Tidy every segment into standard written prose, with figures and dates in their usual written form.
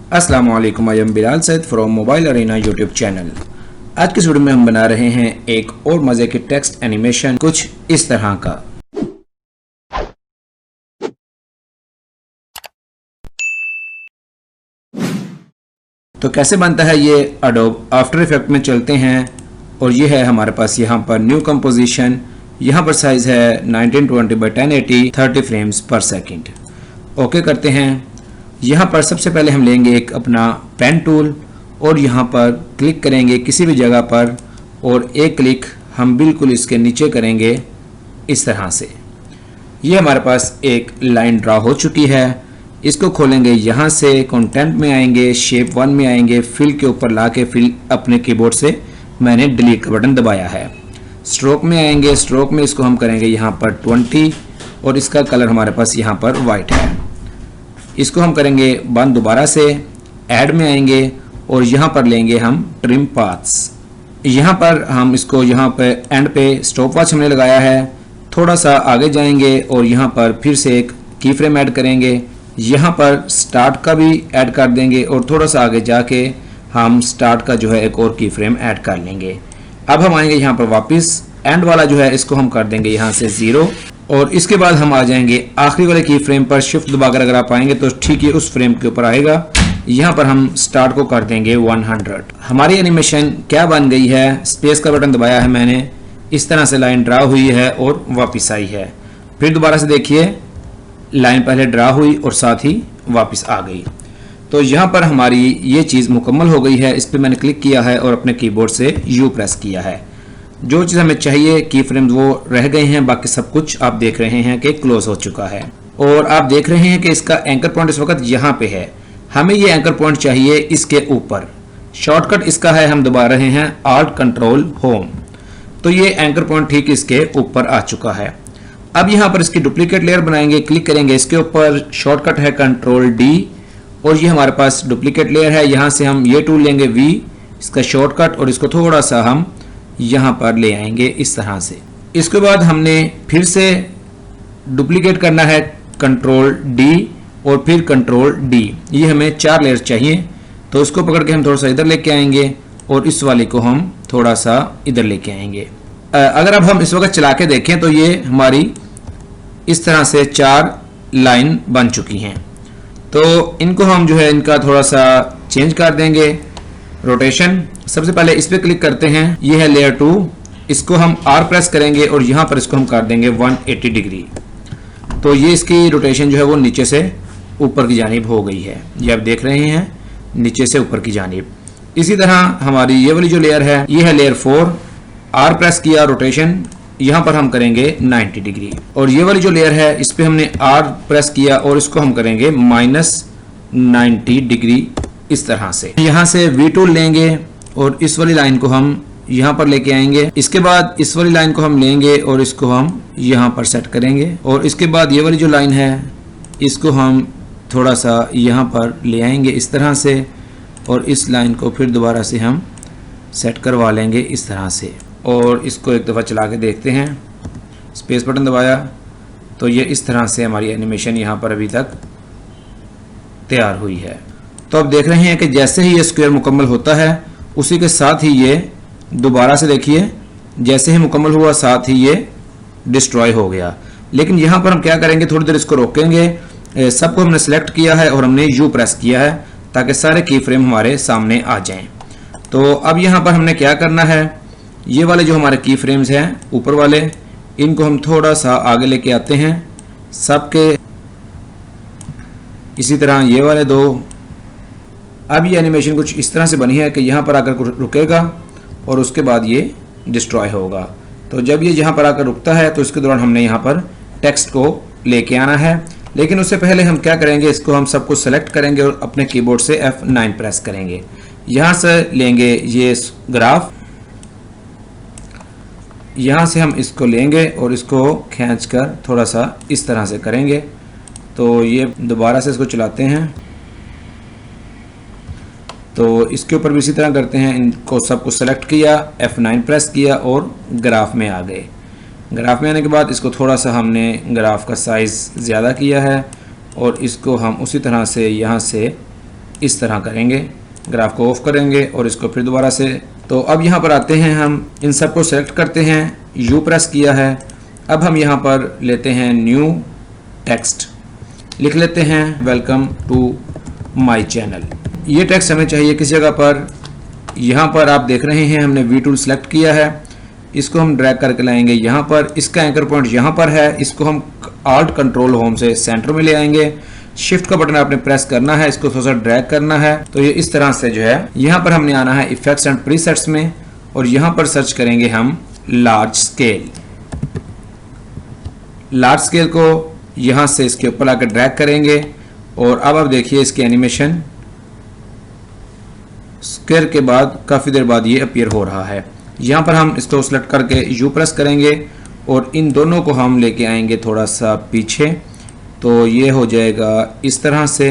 अस्सलाम वालेकुम, I am Bilal Saeed from mobile arena YouTube channel. आज की वीडियो में हम बना रहे हैं एक और मज़े की टेक्स्ट एनिमेशन कुछ इस तरह का। तो कैसे बनता है ये, एडोब आफ्टर इफेक्ट में चलते हैं और ये है हमारे पास यहाँ पर न्यू कंपोजिशन। यहाँ पर साइज़ है 1920x1080 30 फ्रेम्स पर सेकेंड। ओके करते हैं। यहाँ पर सबसे पहले हम लेंगे एक अपना पेन टूल और यहाँ पर क्लिक करेंगे किसी भी जगह पर और एक क्लिक हम बिल्कुल इसके नीचे करेंगे इस तरह से। ये हमारे पास एक लाइन ड्रा हो चुकी है। इसको खोलेंगे, यहाँ से कंटेंट में आएंगे, शेप 1 में आएंगे, फिल के ऊपर ला के फिल अपने कीबोर्ड से मैंने डिलीट का बटन दबाया है। स्ट्रोक में आएंगे, स्ट्रोक में इसको हम करेंगे यहाँ पर 20 और इसका कलर हमारे पास यहाँ पर वाइट है। इसको हम करेंगे बंद। दोबारा से ऐड में आएंगे और यहाँ पर लेंगे हम ट्रिम पाथ्स। यहाँ पर हम इसको यहाँ पे एंड पे स्टॉप वॉच हमने लगाया है। थोड़ा सा आगे जाएंगे और यहाँ पर फिर से एक की फ्रेम ऐड करेंगे। यहाँ पर स्टार्ट का भी ऐड कर देंगे और थोड़ा सा आगे जाके हम स्टार्ट का जो है एक और की फ्रेम ऐड कर लेंगे। अब हम आएंगे यहाँ पर वापस, एंड वाला जो है इसको हम कर देंगे यहाँ से 0 और इसके बाद हम आ जाएंगे आखिरी वाले की फ्रेम पर। शिफ्ट दबाकर अगर आप आएंगे तो ठीक है उस फ्रेम के ऊपर आएगा। यहाँ पर हम स्टार्ट को कर देंगे 100। हमारी एनिमेशन क्या बन गई है, स्पेस का बटन दबाया है मैंने, इस तरह से लाइन ड्रा हुई है और वापस आई है। फिर दोबारा से देखिए, लाइन पहले ड्रा हुई और साथ ही वापस आ गई। तो यहाँ पर हमारी ये चीज़ मुकम्मल हो गई है। इस पर मैंने क्लिक किया है और अपने कीबोर्ड से U प्रेस किया है। जो चीज़ हमें चाहिए की फ्रेम्स वो रह गए हैं, बाकी सब कुछ आप देख रहे हैं कि क्लोज हो चुका है। और आप देख रहे हैं कि इसका एंकर पॉइंट इस वक्त यहाँ पे है। हमें ये एंकर पॉइंट चाहिए इसके ऊपर। शॉर्टकट इसका है, हम दबा रहे हैं Alt Control Home। तो ये एंकर पॉइंट ठीक इसके ऊपर आ चुका है। अब यहाँ पर इसकी डुप्लीकेट लेयर बनाएंगे, क्लिक करेंगे इसके ऊपर, शॉर्टकट है Ctrl D और ये हमारे पास डुप्लीकेट लेयर है। यहाँ से हम ये टूल लेंगे V, इसका शॉर्टकट, और इसको थोड़ा सा हम यहाँ पर ले आएंगे इस तरह से। इसके बाद हमने फिर से डुप्लीकेट करना है Ctrl D और फिर Ctrl D। ये हमें 4 लेयर्स चाहिए, तो इसको पकड़ के हम थोड़ा सा इधर लेके आएंगे और इस वाले को हम थोड़ा सा इधर लेके आएंगे। अगर अब हम इस वक्त चला के देखें तो ये हमारी इस तरह से 4 लाइन बन चुकी हैं। तो इनको हम जो है इनका थोड़ा सा चेंज कर देंगे। रोटेशन, सबसे पहले इस पे क्लिक करते हैं, ये है लेयर 2, इसको हम R प्रेस करेंगे और यहाँ पर इसको हम कर देंगे 180 डिग्री। तो ये इसकी रोटेशन जो है वो नीचे से ऊपर की जानिब हो गई है। ये आप देख रहे हैं, नीचे से ऊपर की जानिब। इसी तरह हमारी ये वाली जो लेयर है, ये है लेयर 4, R प्रेस किया, रोटेशन यहाँ पर हम करेंगे 90 डिग्री। और ये वाली जो लेयर है इस पे हमने R प्रेस किया और इसको हम करेंगे -90 डिग्री इस तरह से। यहाँ से V टूल लेंगे और इस वाली लाइन को हम यहाँ पर लेके आएंगे। इसके बाद इस वाली लाइन को हम लेंगे और इसको हम यहाँ पर सेट करेंगे। और इसके बाद ये वाली जो लाइन है इसको हम थोड़ा सा यहाँ पर ले आएंगे इस तरह से और इस लाइन को फिर दोबारा से हम सेट करवा लेंगे इस तरह से। और इसको एक दफ़ा चला के देखते हैं, स्पेस बटन दबाया तो ये इस तरह से हमारी एनिमेशन यहाँ पर अभी तक तैयार हुई है। तो अब देख रहे हैं कि जैसे ही ये स्क्वायर मुकम्मल होता है उसी के साथ ही ये दोबारा से देखिए, जैसे ही मुकम्मल हुआ साथ ही ये डिस्ट्रॉय हो गया। लेकिन यहाँ पर हम क्या करेंगे, थोड़ी देर इसको रोकेंगे। सबको हमने सेलेक्ट किया है और हमने U प्रेस किया है ताकि सारे की फ्रेम हमारे सामने आ जाएं। तो अब यहाँ पर हमने क्या करना है, ये वाले जो हमारे की फ्रेम्स हैं ऊपर वाले, इनको हम थोड़ा सा आगे लेके आते हैं सबके। इसी तरह ये वाले 2। अब ये एनिमेशन कुछ इस तरह से बनी है कि यहाँ पर आकर रुकेगा और उसके बाद ये डिस्ट्रॉय होगा। तो जब ये यहाँ पर आकर रुकता है तो इसके दौरान हमने यहाँ पर टेक्स्ट को लेके आना है। लेकिन उससे पहले हम क्या करेंगे, इसको हम सब कुछ सेलेक्ट करेंगे और अपने कीबोर्ड से F9 प्रेस करेंगे। यहाँ से लेंगे ये ग्राफ, यहाँ से हम इसको लेंगे और इसको खींचकर थोड़ा सा इस तरह से करेंगे। तो ये दोबारा से इसको चलाते हैं तो इसके ऊपर भी इसी तरह करते हैं। इनको सबको सेलेक्ट किया, F9 प्रेस किया और ग्राफ में आ गए। ग्राफ में आने के बाद इसको थोड़ा सा हमने ग्राफ का साइज़ ज़्यादा किया है और इसको हम उसी तरह से यहाँ से इस तरह करेंगे, ग्राफ को ऑफ करेंगे और इसको फिर दोबारा से। तो अब यहाँ पर आते हैं, हम इन सब को सेलेक्ट करते हैं, यू प्रेस किया है। अब हम यहाँ पर लेते हैं न्यू टेक्स्ट, लिख लेते हैं वेलकम टू माय चैनल। ये टेक्स्ट हमें चाहिए किस जगह पर, यहाँ पर आप देख रहे हैं हमने वी टूल सेलेक्ट किया है, इसको हम ड्रैग करके लाएंगे यहाँ पर। इसका एंकर पॉइंट यहाँ पर है, इसको हम आल्ट कंट्रोल होम से सेंटर में ले आएंगे। शिफ्ट का बटन आपने प्रेस करना है, इसको थोड़ा सा ड्रैग करना है। तो ये इस तरह से जो है, यहाँ पर हमने आना है इफेक्ट्स एंड प्रीसेट्स में और यहाँ पर सर्च करेंगे हम लार्ज स्केल। लार्ज स्केल को यहाँ से इसके ऊपर आकर ड्रैग करेंगे और अब आप देखिए इसकी एनिमेशन स्क्वायर के बाद काफ़ी देर बाद ये अपीयर हो रहा है। यहाँ पर हम इसको सेलेक्ट करके यू प्रेस करेंगे और इन दोनों को हम लेके आएंगे थोड़ा सा पीछे, तो ये हो जाएगा इस तरह से।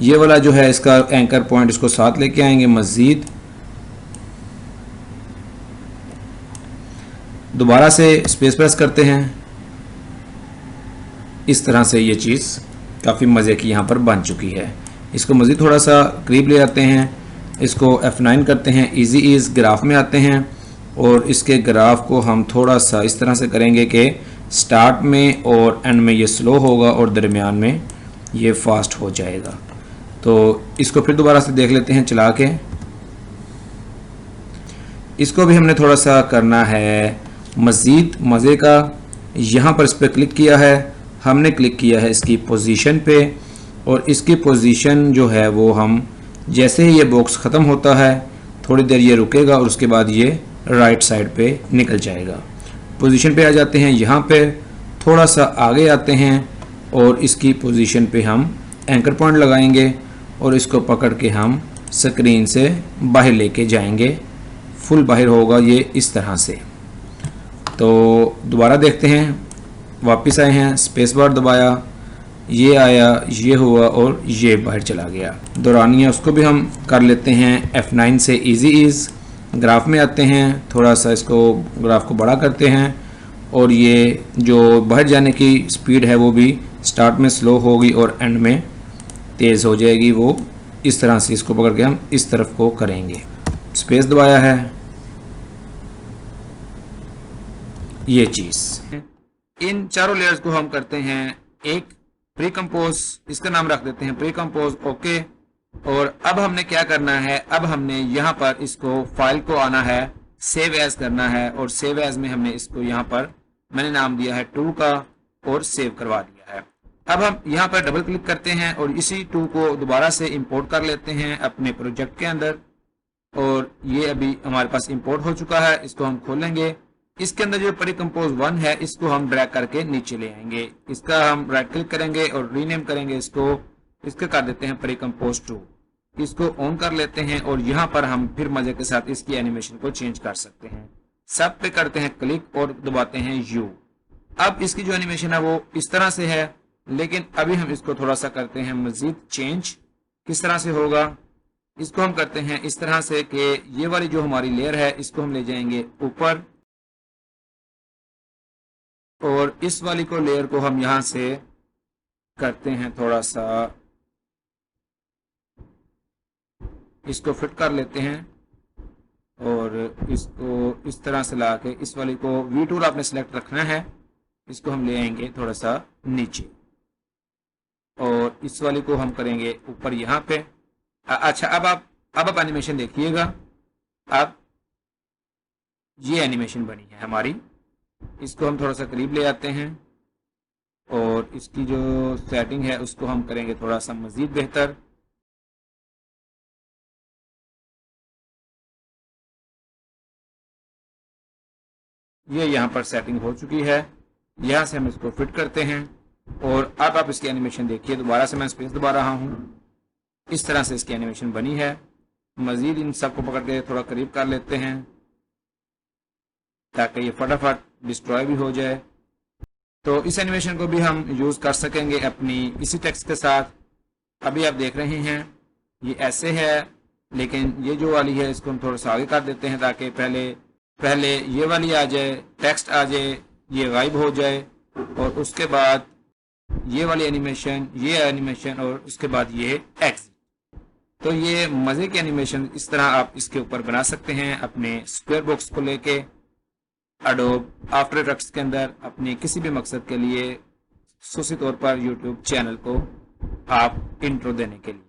ये वाला जो है इसका एंकर पॉइंट, इसको साथ लेके आएंगे मज़ीद, दोबारा से स्पेस प्रेस करते हैं। इस तरह से ये चीज़ काफ़ी मज़े की यहाँ पर बन चुकी है। इसको मज़ीद थोड़ा सा करीब ले आते हैं, इसको F9 करते हैं, इजी ईज ग्राफ में आते हैं और इसके ग्राफ को हम थोड़ा सा इस तरह से करेंगे कि स्टार्ट में और एंड में ये स्लो होगा और दरमियान में ये फास्ट हो जाएगा। तो इसको फिर दोबारा से देख लेते हैं चला के। इसको भी हमने थोड़ा सा करना है मज़ीद मज़े का। यहाँ पर इस पर क्लिक किया है, हमने क्लिक किया है इसकी पोजीशन पे और इसकी पोजीशन जो है वो हम जैसे ही ये बॉक्स ख़त्म होता है थोड़ी देर ये रुकेगा और उसके बाद ये राइट साइड पे निकल जाएगा। पोजीशन पे आ जाते हैं, यहाँ पे थोड़ा सा आगे आते हैं और इसकी पोजीशन पे हम एंकर पॉइंट लगाएंगे और इसको पकड़ के हम स्क्रीन से बाहर लेके जाएंगे। फुल बाहर होगा ये इस तरह से। तो दोबारा देखते हैं, वापस आए हैं, स्पेस बार दबाया, ये आया, ये हुआ और ये बाहर चला गया। दौरानिया उसको भी हम कर लेते हैं F9 से इजी ईज। ग्राफ में आते हैं, थोड़ा सा इसको ग्राफ को बड़ा करते हैं और ये जो बाहर जाने की स्पीड है वो भी स्टार्ट में स्लो होगी और एंड में तेज़ हो जाएगी। वो इस तरह से इसको पकड़ के हम इस तरफ को करेंगे। स्पेस दबाया है, ये चीज़। इन चारों लेयर्स को हम करते हैं एक प्री कंपोज, इसका नाम रख देते हैं प्री कंपोज। ओके, और अब हमने क्या करना है, अब हमने यहाँ पर इसको फाइल को आना है, सेव एज करना है और सेव एज में हमने इसको यहाँ पर मैंने नाम दिया है 2 का और सेव करवा दिया है। अब हम यहाँ पर डबल क्लिक करते हैं और इसी 2 को दोबारा से इंपोर्ट कर लेते हैं अपने प्रोजेक्ट के अंदर और ये अभी हमारे पास इंपोर्ट हो चुका है। इसको हम खोलेंगे, इसके अंदर जो प्री कंपोज 1 है इसको हम ड्रैग करके नीचे ले आएंगे। इसका हम राइट क्लिक करेंगे और रीनेम करेंगे इसको कर देते हैं प्री कंपोज 2। इसको ऑन कर लेते हैं और यहाँ पर हम फिर मजे के साथ इसकी एनिमेशन को चेंज कर सकते हैं। सब पे करते हैं क्लिक और दबाते हैं U। अब इसकी जो एनिमेशन है वो इस तरह से है, लेकिन अभी हम इसको थोड़ा सा करते हैं मजीद चेंज। किस तरह से होगा, इसको हम करते हैं इस तरह से कि ये वाली जो हमारी लेयर है इसको हम ले जाएंगे ऊपर और इस वाली को लेयर को हम यहां से करते हैं थोड़ा सा, इसको फिट कर लेते हैं और इसको इस तरह से ला के इस वाली को वी टूल आपने सेलेक्ट रखना है, इसको हम ले आएंगे थोड़ा सा नीचे और इस वाली को हम करेंगे ऊपर यहाँ पे। अच्छा, अब आप एनिमेशन देखिएगा। अब ये एनिमेशन बनी है हमारी, इसको हम थोड़ा सा करीब ले आते हैं और इसकी जो सेटिंग है उसको हम करेंगे थोड़ा सा मजीद बेहतर। ये यहाँ पर सेटिंग हो चुकी है, यहाँ से हम इसको फिट करते हैं और अब आप इसकी एनिमेशन देखिए। दोबारा से मैं स्पेस दबा रहा हूँ, इस तरह से इसकी एनिमेशन बनी है। मजीद इन सबको पकड़ के थोड़ा करीब कर लेते हैं ताकि ये फटाफट डिस्ट्रॉय भी हो जाए। तो इस एनिमेशन को भी हम यूज कर सकेंगे अपनी इसी टेक्स्ट के साथ। अभी आप देख रहे हैं ये ऐसे है, लेकिन ये जो वाली है इसको हम थोड़ा सा आगे कर देते हैं ताकि पहले ये वाली आ जाए, टेक्स्ट आ जाए, ये गायब हो जाए और उसके बाद ये वाली एनिमेशन, ये एनिमेशन और उसके बाद ये एग्जिट। तो ये मजे की एनिमेशन इस तरह आप इसके ऊपर बना सकते हैं अपने स्क्वायर बॉक्स को लेके एडोब आफ्टर इफेक्ट्स के अंदर अपने किसी भी मकसद के लिए, खासी तौर पर यूट्यूब चैनल को आप इंट्रो देने के लिए।